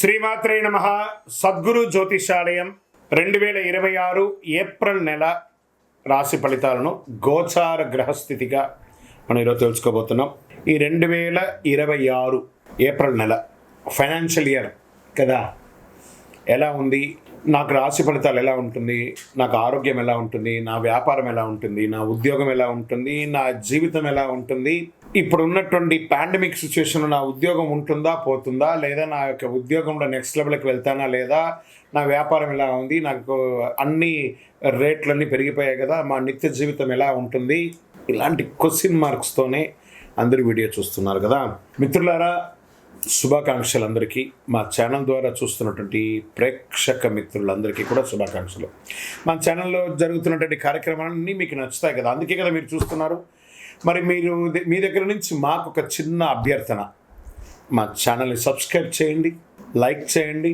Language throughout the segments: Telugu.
శ్రీమాత్రే నమః. సద్గురు జ్యోతిషాలయం 2026 ఏప్రిల్ నెల రాశి ఫలితాలను గోచార గ్రహస్థితిగా మనం ఈరోజు తెలుసుకోబోతున్నాం. ఈ 2026 ఏప్రిల్ నెల ఫైనాన్షియల్ ఇయర్ కదా, ఎలా ఉంది, నాకు రాశి ఫలితాలు ఎలా ఉంటుంది, నాకు ఆరోగ్యం ఎలా ఉంటుంది, నా వ్యాపారం ఎలా ఉంటుంది, నా ఉద్యోగం ఎలా ఉంటుంది, నా జీవితం ఎలా ఉంటుంది, ఇప్పుడు ఉన్నటువంటి పాండమిక్ సిచ్యువేషన్లో నా ఉద్యోగం ఉంటుందా పోతుందా, లేదా నా యొక్క ఉద్యోగంలో నెక్స్ట్ లెవెల్కి వెళ్తానా లేదా, నా వ్యాపారం ఎలా ఉంది, నాకు అన్ని రేట్లన్నీ పెరిగిపోయాయి కదా, మా నిత్య జీవితం ఎలా ఉంటుంది, ఇలాంటి క్వశ్చన్ మార్క్స్తోనే అందరూ వీడియో చూస్తున్నారు కదా. మిత్రులారా, శుభాకాంక్షలు అందరికీ. మా ఛానల్ ద్వారా చూస్తున్నటువంటి ప్రేక్షక మిత్రులందరికీ కూడా శుభాకాంక్షలు. మా ఛానల్లో జరుగుతున్నటువంటి కార్యక్రమాలన్నీ మీకు నచ్చుతాయి కదా, అందుకే కదా మీరు చూస్తున్నారు. మరి మీరు మీ దగ్గర నుంచి మాకు ఒక చిన్న అభ్యర్థన, మా ఛానల్ని సబ్స్క్రైబ్ చేయండి, లైక్ చేయండి,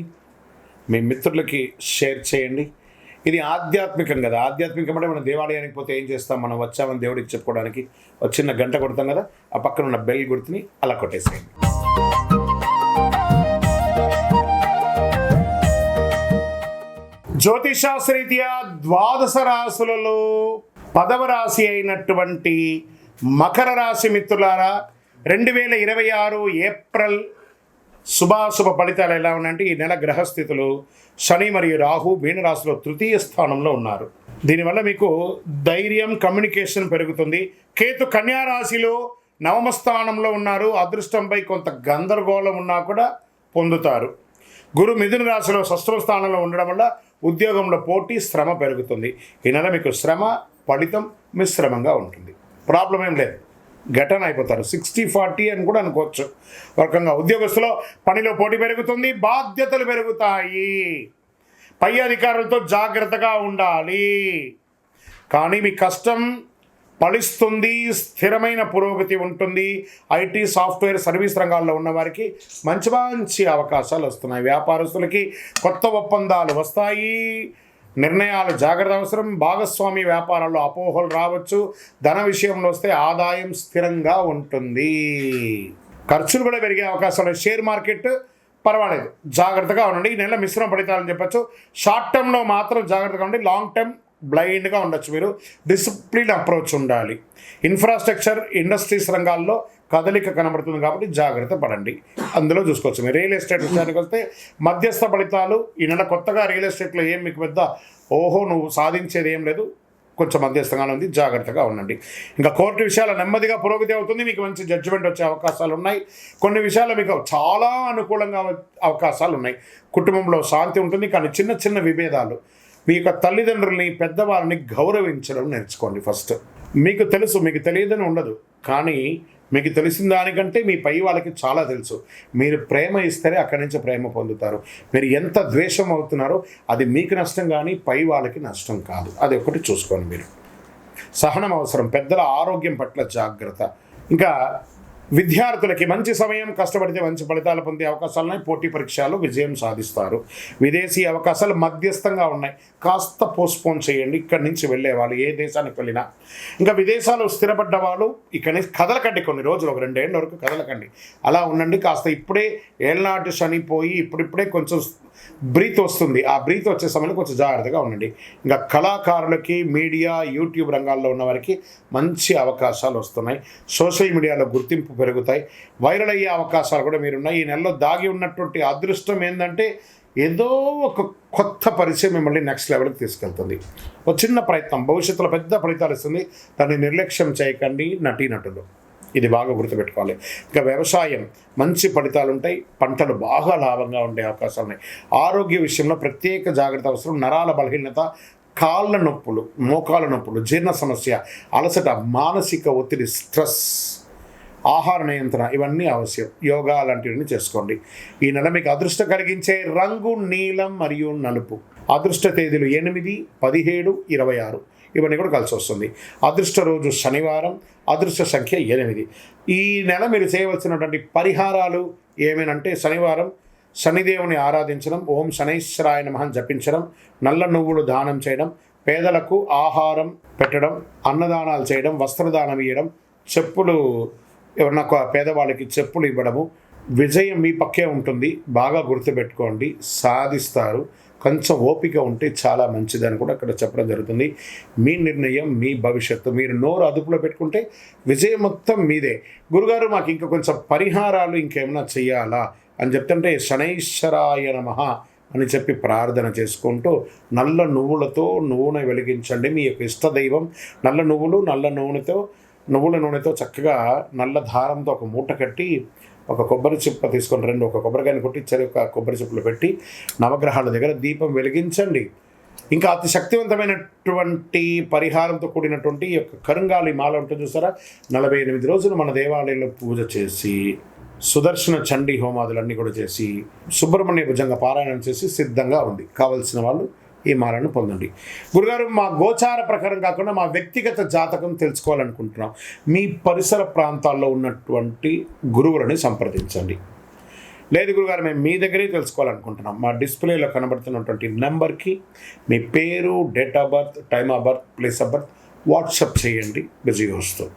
మీ మిత్రులకి షేర్ చేయండి. ఇది ఆధ్యాత్మికం కదా, ఆధ్యాత్మికం అంటే మనం దేవాలయానికి పోతే ఏం చేస్తాం, మనం వచ్చామని దేవుడికి చెప్పుకోవడానికి ఒక చిన్న గంట కొడతాం కదా, ఆ పక్కన ఉన్న బెల్ గుర్తుని అలా కొట్టేసేయండి. జ్యోతిషాస్త్రరీత్యా ద్వాదశ రాశులలో 10వ రాశి అయినటువంటి మకర రాశి మిత్రులారా, 2026 ఏప్రిల్ శుభాశుభ ఫలితాలు ఎలా ఉన్నాయంటే, ఈ నెల గ్రహస్థితులు శని మరియు రాహు మీనరాశిలో తృతీయ స్థానంలో ఉన్నారు. దీనివల్ల మీకు ధైర్యం, కమ్యూనికేషన్ పెరుగుతుంది. కేతు కన్యా రాశిలో 9వ స్థానంలో ఉన్నారు. అదృష్టంపై కొంత గందరగోళం ఉన్నా కూడా పొందుతారు. గురు మిథున రాశిలో 6వ స్థానంలో ఉండడం వల్ల ఉద్యోగంలో పోటీ, శ్రమ పెరుగుతుంది. ఈ నెల మీకు శ్రమ ఫలితం మిశ్రమంగా ఉంటుంది. ప్రాబ్లం ఏం లేదు, ఘటన అయిపోతారు. 60-40 అని కూడా అనుకోవచ్చు. ఒక రకంగా ఉద్యోగస్తులో పనిలో పోటీ పెరుగుతుంది, బాధ్యతలు పెరుగుతాయి, పై అధికారులతో జాగ్రత్తగా ఉండాలి. కానీ మీ కష్టం ఫలిస్తుంది, స్థిరమైన పురోగతి ఉంటుంది. ఐటీ, సాఫ్ట్వేర్, సర్వీస్ రంగాల్లో ఉన్న వారికి మంచి మంచి అవకాశాలు వస్తున్నాయి. వ్యాపారస్తులకి కొత్త ఒప్పందాలు వస్తాయి. నిర్ణయాలు జాగ్రత్త అవసరం. భాగస్వామి వ్యాపారాల్లో అపోహలు రావచ్చు. ధన విషయంలో వస్తే ఆదాయం స్థిరంగా ఉంటుంది. ఖర్చులు కూడా పెరిగే అవకాశాలు. షేర్ మార్కెట్ పర్వాలేదు, జాగ్రత్తగా ఉండండి. ఈ నెల మిశ్రమ ఫలితాలని చెప్పచ్చు. షార్ట్ టర్మ్లో మాత్రం జాగ్రత్తగా ఉండండి. లాంగ్ టర్మ్ బ్లైండ్గా ఉండొచ్చు. మీరు డిసిప్లిన్ అప్రోచ్ ఉండాలి. ఇన్ఫ్రాస్ట్రక్చర్, ఇండస్ట్రీస్ రంగాల్లో కదలిక కనబడుతుంది కాబట్టి జాగ్రత్త పడండి. అందులో చూసుకోవచ్చు. మీరు రియల్ ఎస్టేట్ విషయానికి వస్తే మధ్యస్థ ఫలితాలు. ఈ నెల కొత్తగా రియల్ ఎస్టేట్లో ఏం మీకు పెద్ద నువ్వు సాధించేది ఏం లేదు, కొంచెం మధ్యస్థంగానే ఉంది, జాగ్రత్తగా ఉండండి. ఇంకా కోర్టు విషయాలు నెమ్మదిగా పురోగతి అవుతుంది. మీకు మంచి జడ్జిమెంట్ వచ్చే అవకాశాలు ఉన్నాయి. కొన్ని విషయాలు మీకు చాలా అనుకూలంగా అవకాశాలు ఉన్నాయి. కుటుంబంలో శాంతి ఉంటుంది. కానీ చిన్న చిన్న విభేదాలు. మీ యొక్క తల్లిదండ్రుల్ని, పెద్దవారిని గౌరవించడం నేర్చుకోండి. ఫస్ట్ మీకు తెలుసు, మీకు తెలియదని ఉండదు, కానీ మీకు తెలిసిన దానికంటే మీ పై వాళ్ళకి చాలా తెలుసు. మీరు ప్రేమ ఇస్తేనే అక్కడి నుంచి ప్రేమ పొందుతారు. మీరు ఎంత ద్వేషం అవుతున్నారో అది మీకు నష్టం, కానీ పై వాళ్ళకి నష్టం కాదు. అది ఒకటి చూసుకోండి. మీరు సహనం అవసరం. పెద్దల ఆరోగ్యం పట్ల జాగ్రత్త. ఇంకా విద్యార్థులకి మంచి సమయం, కష్టపడితే మంచి ఫలితాలు పొందే అవకాశాలున్నాయి. పోటీ పరీక్షలు విజయం సాధిస్తారు. విదేశీ అవకాశాలు మధ్యస్థంగా ఉన్నాయి, కాస్త పోస్ట్పోన్ చేయండి. ఇక్కడి నుంచి వెళ్ళే వాళ్ళు ఏ దేశానికి వెళ్ళినా. ఇంకా విదేశాలు స్థిరపడ్డ వాళ్ళు ఇక్కడి నుంచి కదలకండి. కొన్ని రోజులు, ఒక 2 ఏళ్ళ వరకు కదలకండి. అలా ఉండండి. కాస్త ఇప్పుడే ఏళ్ళనాటి శని పోయి ఇప్పుడిప్పుడే కొంచెం బ్రీత్ వస్తుంది. ఆ బ్రీత్ వచ్చే సమయంలో కొంచెం జాగ్రత్తగా ఉండండి. ఇంకా కళాకారులకి, మీడియా, యూట్యూబ్ రంగాల్లో ఉన్న వారికి మంచి అవకాశాలు వస్తున్నాయి. సోషల్ మీడియాలో గుర్తింపు పెరుగుతాయి. వైరల్ అయ్యే అవకాశాలు కూడా మీరున్నాయి. ఈ నెలలో దాగి ఉన్నటువంటి అదృష్టం ఏంటంటే, ఏదో ఒక కొత్త పరిచయం మిమ్మల్ని నెక్స్ట్ లెవెల్కి తీసుకెళ్తుంది. ఒక చిన్న ప్రయత్నం భవిష్యత్తులో పెద్ద ఫలితాలు ఇస్తుంది. దాన్ని నిర్లక్ష్యం చేయకండి నటీనటులు. ఇది బాగా గుర్తుపెట్టుకోవాలి. ఇంకా వ్యవసాయం మంచి ఫలితాలు ఉంటాయి. పంటలు బాగా లాభంగా ఉండే అవకాశాలు ఉన్నాయి. ఆరోగ్య విషయంలో ప్రత్యేక జాగ్రత్త అవసరం. నరాల బలహీనత, కాళ్ళ నొప్పులు, మోకాళ్ళ నొప్పులు, జీర్ణ సమస్య, అలసట, మానసిక ఒత్తిడి, స్ట్రెస్, ఆహార నియంత్రణ ఇవన్నీ అవశ్యం. యోగా లాంటివన్నీ చేసుకోండి. ఈ నెల మీకు అదృష్టం కలిగించే రంగు నీలం మరియు నలుపు. అదృష్ట తేదీలు 8, 17, 26 ఇవన్నీ కూడా కలిసి వస్తుంది. అదృష్ట రోజు శనివారం. అదృష్ట సంఖ్య 8. ఈ నెల మీరు చేయవలసినటువంటి పరిహారాలు ఏమేనంటే, శనివారం శనిదేవుని ఆరాధించడం, ఓం శనైశ్వరాయ నమః జపించడం, నల్ల నువ్వులు దానం చేయడం, పేదలకు ఆహారం పెట్టడం, అన్నదానాలు చేయడం, వస్త్రదానం ఇవ్వడం, చెప్పులు ఎవరన్నా పేదవాళ్ళకి చెప్పులు ఇవ్వడము, విజయం మీ పక్కే ఉంటుంది. బాగా గుర్తుపెట్టుకోండి, సాధిస్తారు. కొంచెం ఓపిక ఉంటే చాలా మంచిదని కూడా అక్కడ చెప్పడం జరుగుతుంది. మీ నిర్ణయం, మీ భవిష్యత్తు. మీరు నోరు అదుపులో పెట్టుకుంటే విజయం మొత్తం మీదే. గురుగారు మాకు ఇంకా కొంచెం పరిహారాలు ఇంకేమైనా చేయాలా అని చెప్తుంటే శనైశ్వరాయ నమః అని చెప్పి ప్రార్థన చేసుకుంటూ నల్ల నువ్వులతో నూనె వెలిగించండి. మీ యొక్క ఇష్టదైవం నల్ల నువ్వుల నూనెతో చక్కగా నల్ల దారంతో ఒక మూట కట్టి ఒక కొబ్బరి చిప్ప తీసుకొని ఒక కొబ్బరికాయని కొట్టి ఒక కొబ్బరి చిప్పలు పెట్టి నవగ్రహాల దగ్గర దీపం వెలిగించండి. ఇంకా అతి శక్తివంతమైనటువంటి పరిహారంతో కూడినటువంటి ఈ యొక్క కరుంగాలి మాల ఉంటుంది చూసారా, 48 రోజులు మన దేవాలయంలో పూజ చేసి సుదర్శన చండీ హోమాదులన్నీ కూడా చేసి సుబ్రహ్మణ్య భుజంగ పారాయణం చేసి సిద్ధంగా ఉంది. కావలసిన వాళ్ళు ఈ మాలను పొందండి. గురుగారు, మా గోచార ప్రకారం కాకుండా మా వ్యక్తిగత జాతకం తెలుసుకోవాలనుకుంటున్నాం. మీ పరిసర ప్రాంతాల్లో ఉన్నటువంటి గురువులని సంప్రదించండి. లేదు గురుగారు, మేము మీ దగ్గరే తెలుసుకోవాలనుకుంటున్నాం. మా డిస్ప్లేలో కనబడుతున్నటువంటి నెంబర్కి మీ పేరు, date of birth, time of birth, place of birth WhatsApp చేయండి. బిజీగా వస్తుంది.